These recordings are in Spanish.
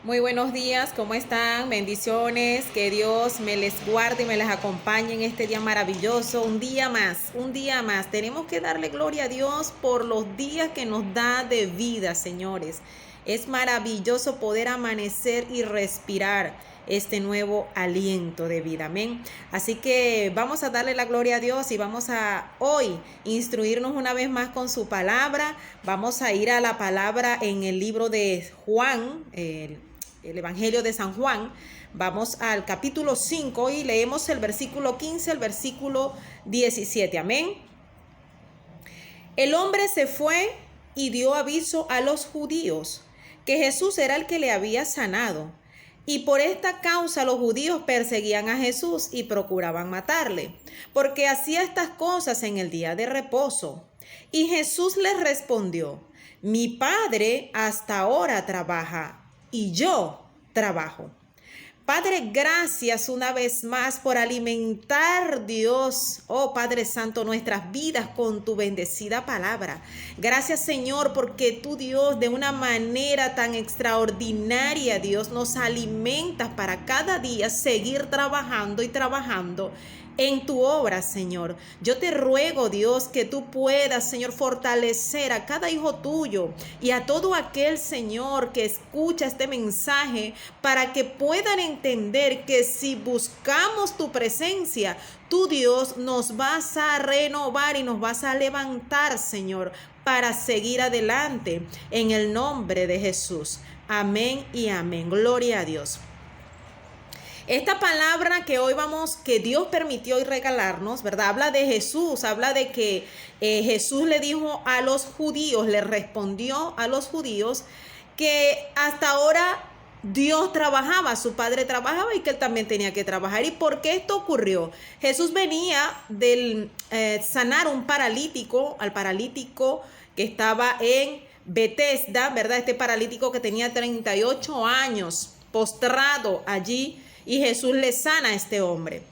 Muy buenos días, ¿cómo están? Bendiciones, que Dios me les guarde y me les acompañe en este día maravilloso, un día más, un día más. Tenemos que darle gloria a Dios por los días que nos da de vida, señores. Es maravilloso poder amanecer y respirar este nuevo aliento de vida, amén. Así que vamos a darle la gloria a Dios y vamos a hoy instruirnos una vez más con su palabra. Vamos a ir a la palabra en el libro de Juan, el Evangelio de San Juan. Vamos al capítulo 5 y leemos el versículo 15 al versículo 17. Amén. El hombre se fue y dio aviso a los judíos que Jesús era el que le había sanado. Y por esta causa los judíos perseguían a Jesús y procuraban matarle, porque hacía estas cosas en el día de reposo. Y Jesús les respondió: mi Padre hasta ahora trabaja y yo trabajo. Padre, gracias una vez más por alimentar, Dios, oh Padre Santo, nuestras vidas con tu bendecida palabra. Gracias, Señor, porque tú, Dios, de una manera tan extraordinaria, Dios, nos alimentas para cada día seguir trabajando y trabajando en tu obra, Señor. Yo te ruego, Dios, que tú puedas, Señor, fortalecer a cada hijo tuyo y a todo aquel, Señor, que escucha este mensaje, para que puedan entender que si buscamos tu presencia, tú, Dios, nos vas a renovar y nos vas a levantar, Señor, para seguir adelante en el nombre de Jesús. Amén y amén. Gloria a Dios. Esta palabra que hoy que Dios permitió y regalarnos, ¿verdad? Habla de Jesús, habla de que Jesús le dijo a los judíos, le respondió a los judíos que hasta ahora Dios trabajaba, su Padre trabajaba y que él también tenía que trabajar. ¿Y por qué esto ocurrió? Jesús venía de sanar al paralítico que estaba en Betesda, ¿verdad? Este paralítico que tenía 38 años postrado allí. Y Jesús le sana a este hombre.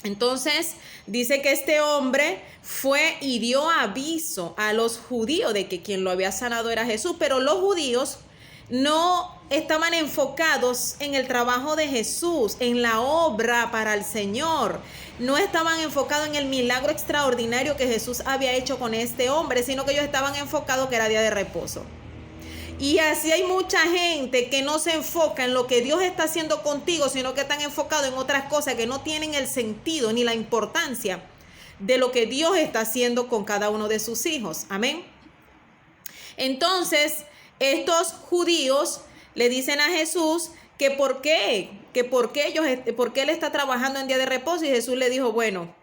Entonces dice que este hombre fue y dio aviso a los judíos de que quien lo había sanado era Jesús, pero los judíos no estaban enfocados en el trabajo de Jesús, en la obra para el Señor. No estaban enfocados en el milagro extraordinario que Jesús había hecho con este hombre, sino que ellos estaban enfocados que era día de reposo. Y así hay mucha gente que no se enfoca en lo que Dios está haciendo contigo, sino que están enfocados en otras cosas que no tienen el sentido ni la importancia de lo que Dios está haciendo con cada uno de sus hijos. Amén. Entonces, estos judíos le dicen a Jesús que por qué él está trabajando en día de reposo. Y Jesús le dijo: bueno,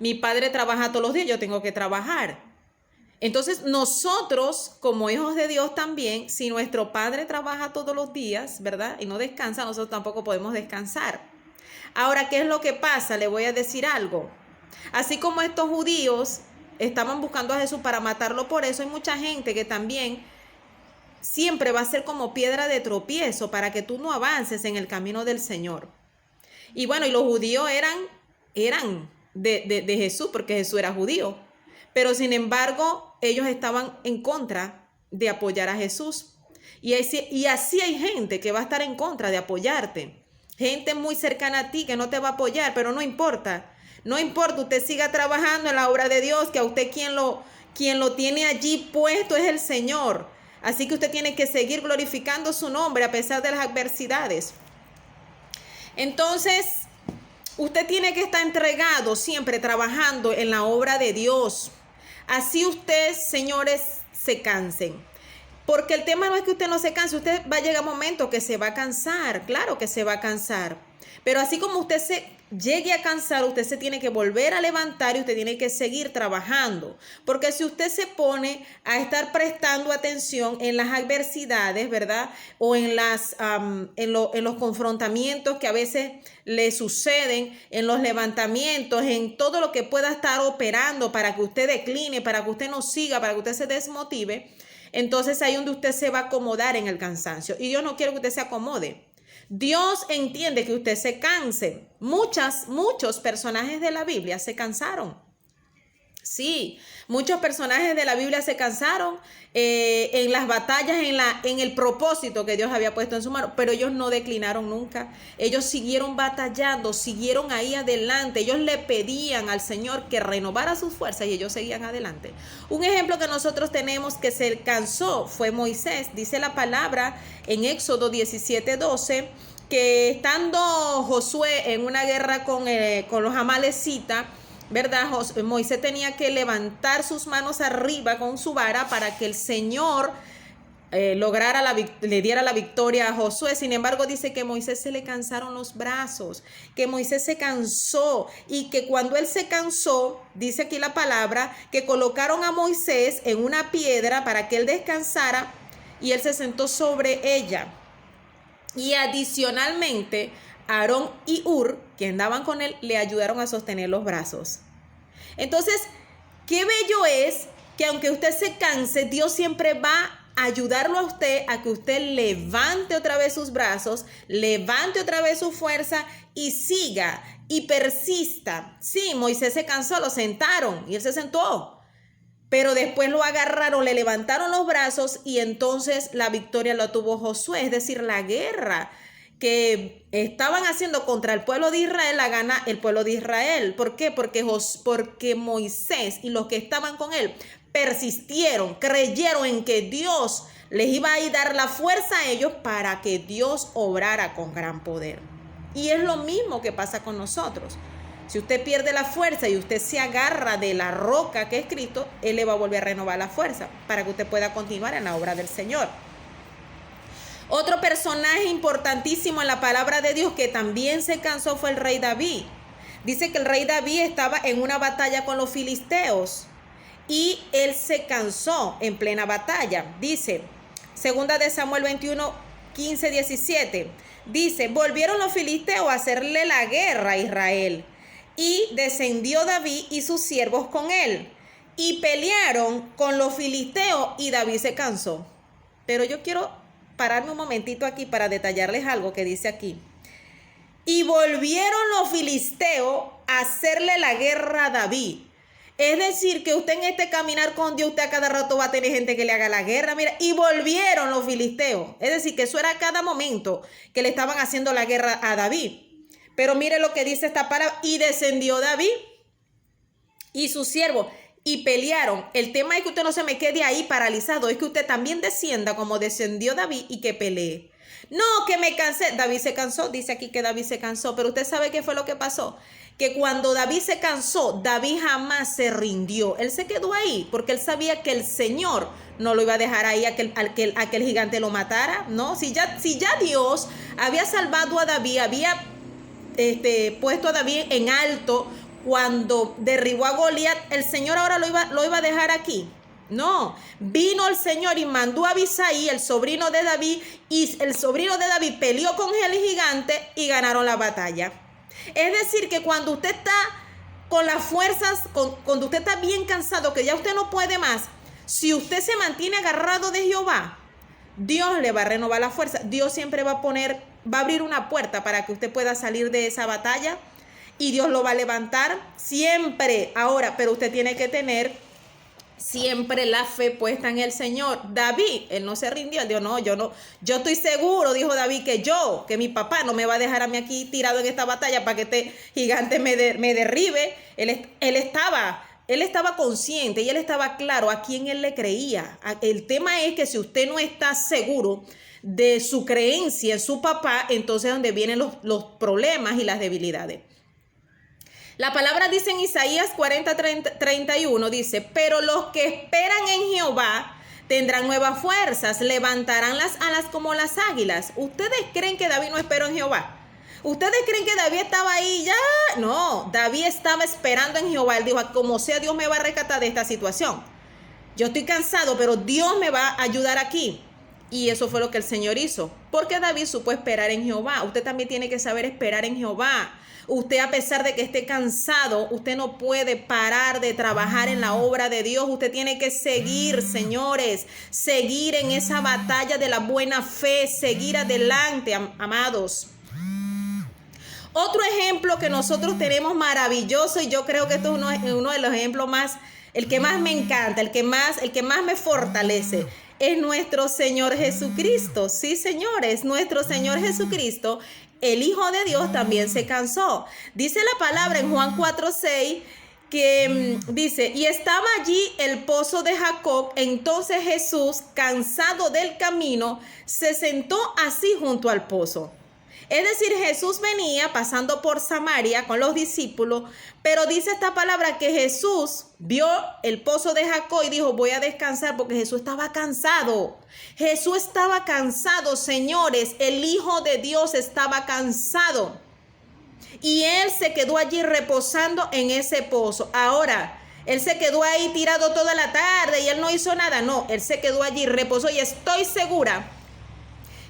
mi Padre trabaja todos los días, yo tengo que trabajar. Entonces nosotros como hijos de Dios también, si nuestro Padre trabaja todos los días, ¿verdad? Y no descansa, nosotros tampoco podemos descansar. Ahora, ¿qué es lo que pasa? Le voy a decir algo. Así como estos judíos estaban buscando a Jesús para matarlo, por eso hay mucha gente que también siempre va a ser como piedra de tropiezo para que tú no avances en el camino del Señor. Y bueno, y los judíos eran de Jesús, porque Jesús era judío. Pero sin embargo, ellos estaban en contra de apoyar a Jesús. Y así hay gente que va a estar en contra de apoyarte. Gente muy cercana a ti que no te va a apoyar, pero no importa. No importa, usted siga trabajando en la obra de Dios, que a usted quien lo tiene allí puesto es el Señor. Así que usted tiene que seguir glorificando su nombre a pesar de las adversidades. Entonces, usted tiene que estar entregado siempre trabajando en la obra de Dios. Así ustedes, señores, se cansen. Porque el tema no es que usted no se canse. Usted va a llegar un momento que se va a cansar. Claro que se va a cansar. Pero así como usted se llegue a cansar, usted se tiene que volver a levantar y usted tiene que seguir trabajando. Porque si usted se pone a estar prestando atención en las adversidades, ¿verdad? O en los confrontamientos que a veces le suceden, en los levantamientos, en todo lo que pueda estar operando para que usted decline, para que usted no siga, para que usted se desmotive, entonces ahí donde usted se va a acomodar en el cansancio. Y Dios no quiere que usted se acomode. Dios entiende que usted se canse. Muchos personajes de la Biblia se cansaron. Sí, muchos personajes de la Biblia se cansaron en las batallas, en el propósito que Dios había puesto en su mano, pero ellos no declinaron nunca. Ellos siguieron batallando, siguieron ahí adelante. Ellos le pedían al Señor que renovara sus fuerzas y ellos seguían adelante. Un ejemplo que nosotros tenemos que se cansó fue Moisés. Dice la palabra en Éxodo 17:12 que estando Josué en una guerra con los amalecitas, ¿verdad? Moisés tenía que levantar sus manos arriba con su vara para que el Señor le diera la victoria a Josué. Sin embargo, dice que Moisés se le cansaron los brazos, que Moisés se cansó y que cuando él se cansó, dice aquí la palabra, que colocaron a Moisés en una piedra para que él descansara y él se sentó sobre ella. Y adicionalmente, Aarón y Hur, que andaban con él, le ayudaron a sostener los brazos. Entonces, qué bello es que aunque usted se canse, Dios siempre va a ayudarlo a usted a que usted levante otra vez sus brazos, levante otra vez su fuerza y siga y persista. Sí, Moisés se cansó, lo sentaron y él se sentó. Pero después lo agarraron, le levantaron los brazos y entonces la victoria la tuvo Josué, es decir, la guerra que estaban haciendo contra el pueblo de Israel, la gana el pueblo de Israel. ¿Por qué? Porque Moisés y los que estaban con él persistieron, creyeron en que Dios les iba a dar la fuerza a ellos para que Dios obrara con gran poder. Y es lo mismo que pasa con nosotros. Si usted pierde la fuerza y usted se agarra de la roca que es Cristo, Él le va a volver a renovar la fuerza para que usted pueda continuar en la obra del Señor. Otro personaje importantísimo en la palabra de Dios que también se cansó fue el rey David. Dice que el rey David estaba en una batalla con los filisteos y él se cansó en plena batalla. Dice, segunda de Samuel 21, 15, 17. Dice, volvieron los filisteos a hacerle la guerra a Israel. Y descendió David y sus siervos con él. Y pelearon con los filisteos y David se cansó. Pero yo quiero pararme un momentito aquí para detallarles algo que dice aquí. Y volvieron los filisteos a hacerle la guerra a David. Es decir, que usted en este caminar con Dios, usted a cada rato va a tener gente que le haga la guerra. Mira, y volvieron los filisteos. Es decir, que eso era a cada momento que le estaban haciendo la guerra a David. Pero mire lo que dice esta palabra. Y descendió David y sus siervos y pelearon. El tema es que usted no se me quede ahí paralizado. Es que usted también descienda como descendió David y que pelee. No, que me cansé. David se cansó. Dice aquí que David se cansó. Pero usted sabe qué fue lo que pasó. Que cuando David se cansó, David jamás se rindió. Él se quedó ahí porque él sabía que el Señor no lo iba a dejar ahí a que el gigante lo matara. No, si ya Dios había salvado a David, había puesto a David en alto cuando derribó a Goliat, el Señor ahora lo iba a dejar aquí. No, vino el Señor y mandó a Abisai, el sobrino de David, y el sobrino de David peleó con el gigante y ganaron la batalla. Es decir, que cuando usted está con las fuerzas, cuando usted está bien cansado, que ya usted no puede más, si usted se mantiene agarrado de Jehová, Dios le va a renovar la fuerza. Dios siempre va a abrir una puerta para que usted pueda salir de esa batalla y Dios lo va a levantar siempre. Ahora, pero usted tiene que tener siempre la fe puesta en el Señor. David, él no se rindió. Él dijo, no, yo estoy seguro, dijo David, que mi papá no me va a dejar a mí aquí tirado en esta batalla para que este gigante me derribe. Él estaba consciente y él estaba claro a quién él le creía. El tema es que si usted no está seguro de su creencia en su papá, entonces es donde vienen los problemas y las debilidades. La palabra dice en Isaías 40:31, dice, pero los que esperan en Jehová tendrán nuevas fuerzas, levantarán las alas como las águilas. ¿Ustedes creen que David no esperó en Jehová? ¿Ustedes creen que David estaba ahí ya? No, David estaba esperando en Jehová. Él dijo, como sea, Dios me va a rescatar de esta situación. Yo estoy cansado, pero Dios me va a ayudar aquí. Y eso fue lo que el Señor hizo. Porque David supo esperar en Jehová. Usted también tiene que saber esperar en Jehová. Usted, a pesar de que esté cansado, usted no puede parar de trabajar en la obra de Dios. Usted tiene que seguir, señores, seguir en esa batalla de la buena fe, seguir adelante, amados. Otro ejemplo que nosotros tenemos maravilloso, y yo creo que esto es uno de los ejemplos más el que más me encanta, el que más me fortalece, es nuestro Señor Jesucristo. Sí, señores, nuestro Señor Jesucristo, el Hijo de Dios, también se cansó. Dice la palabra en Juan 4:6 que dice, y estaba allí el pozo de Jacob. Entonces Jesús, cansado del camino, se sentó así junto al pozo. Es decir, Jesús venía pasando por Samaria con los discípulos, pero dice esta palabra que Jesús vio el pozo de Jacob y dijo, voy a descansar, porque Jesús estaba cansado. Jesús estaba cansado, señores. El Hijo de Dios estaba cansado. Y él se quedó allí reposando en ese pozo. Ahora, él se quedó ahí tirado toda la tarde y él no hizo nada. No, él se quedó allí, reposó, y estoy segura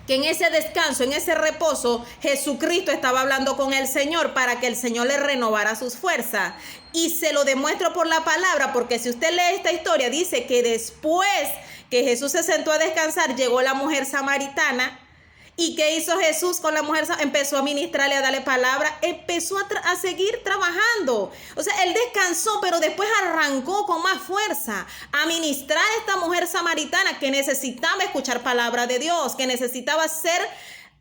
que en ese descanso, en ese reposo, Jesucristo estaba hablando con el Señor para que el Señor le renovara sus fuerzas. Y se lo demuestro por la palabra, porque si usted lee esta historia, dice que después que Jesús se sentó a descansar, llegó la mujer samaritana. ¿Y qué hizo Jesús con la mujer? Empezó a ministrarle, a darle palabra, empezó a seguir trabajando. O sea, él descansó, pero después arrancó con más fuerza a ministrar a esta mujer samaritana que necesitaba escuchar palabra de Dios, que necesitaba ser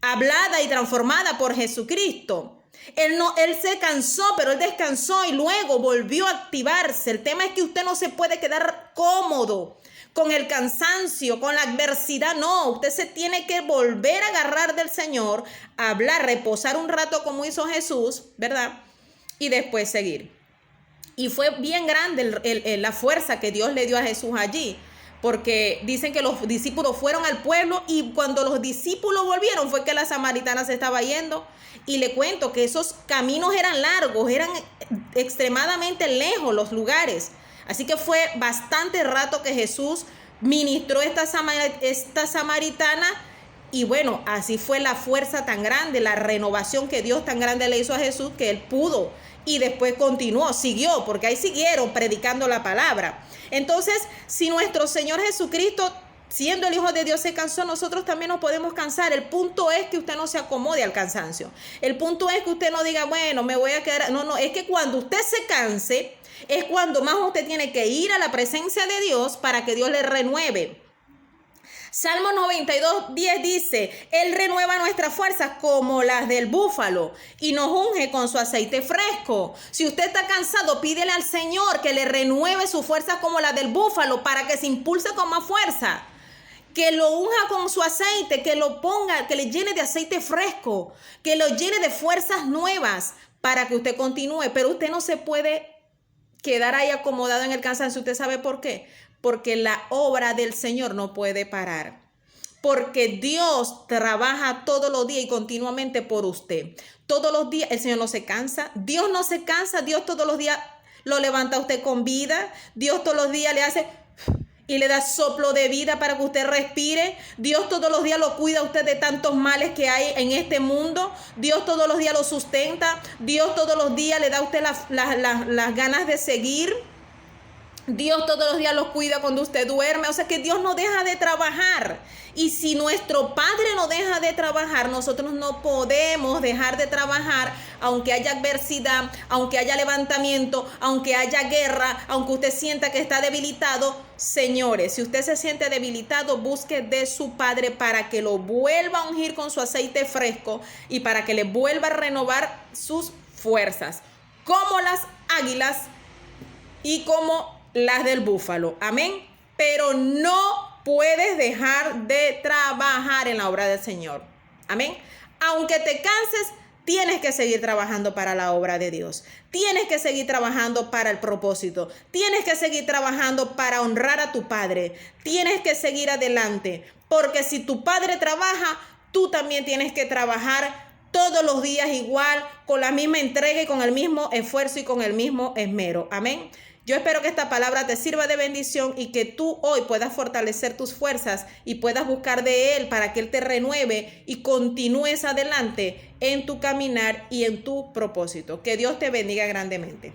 hablada y transformada por Jesucristo. Él se cansó, pero él descansó y luego volvió a activarse. El tema es que usted no se puede quedar cómodo con el cansancio, con la adversidad. No, usted se tiene que volver a agarrar del Señor, hablar, reposar un rato como hizo Jesús, ¿verdad? Y después seguir. Y fue bien grande la fuerza que Dios le dio a Jesús allí, porque dicen que los discípulos fueron al pueblo y cuando los discípulos volvieron fue que la samaritana se estaba yendo. Y le cuento que esos caminos eran largos, eran extremadamente lejos los lugares. Así que fue bastante rato que Jesús ministró esta samaritana. Y bueno, así fue la fuerza tan grande, la renovación que Dios tan grande le hizo a Jesús, que él pudo. Y después continuó, siguió, porque ahí siguieron predicando la palabra. Entonces, si nuestro Señor Jesucristo, siendo el Hijo de Dios, se cansó, nosotros también nos podemos cansar. El punto es que usted no se acomode al cansancio. El punto es que usted no diga, bueno, me voy a quedar. No, es que cuando usted se canse, es cuando más usted tiene que ir a la presencia de Dios para que Dios le renueve. Salmo 92:10 dice, Él renueva nuestras fuerzas como las del búfalo y nos unge con su aceite fresco. Si usted está cansado, pídele al Señor que le renueve sus fuerzas como las del búfalo para que se impulse con más fuerza. Que lo unja con su aceite, que lo ponga, que le llene de aceite fresco, que lo llene de fuerzas nuevas para que usted continúe. Pero usted no se puede quedar ahí acomodado en el cansancio. ¿Usted sabe por qué? Porque la obra del Señor no puede parar. Porque Dios trabaja todos los días y continuamente por usted. Todos los días el Señor no se cansa. Dios no se cansa. Dios todos los días lo levanta a usted con vida. Dios todos los días le hace y le da soplo de vida para que usted respire. Dios todos los días lo cuida a usted de tantos males que hay en este mundo. Dios todos los días lo sustenta. Dios todos los días le da a usted las ganas de seguir. Dios todos los días lo cuida cuando usted duerme. O sea que Dios no deja de trabajar. Y si nuestro Padre no deja de trabajar, nosotros no podemos dejar de trabajar, aunque haya adversidad, aunque haya levantamiento, aunque haya guerra, aunque usted sienta que está debilitado. Señores, si usted se siente debilitado, busque de su Padre para que lo vuelva a ungir con su aceite fresco y para que le vuelva a renovar sus fuerzas, como las águilas y como las del búfalo. Amén. Pero no puedes dejar de trabajar en la obra del Señor. Amén. Aunque te canses, tienes que seguir trabajando para la obra de Dios. Tienes que seguir trabajando para el propósito. Tienes que seguir trabajando para honrar a tu Padre. Tienes que seguir adelante. Porque si tu Padre trabaja, tú también tienes que trabajar todos los días igual, con la misma entrega y con el mismo esfuerzo y con el mismo esmero. Amén. Yo espero que esta palabra te sirva de bendición y que tú hoy puedas fortalecer tus fuerzas y puedas buscar de Él para que Él te renueve y continúes adelante en tu caminar y en tu propósito. Que Dios te bendiga grandemente.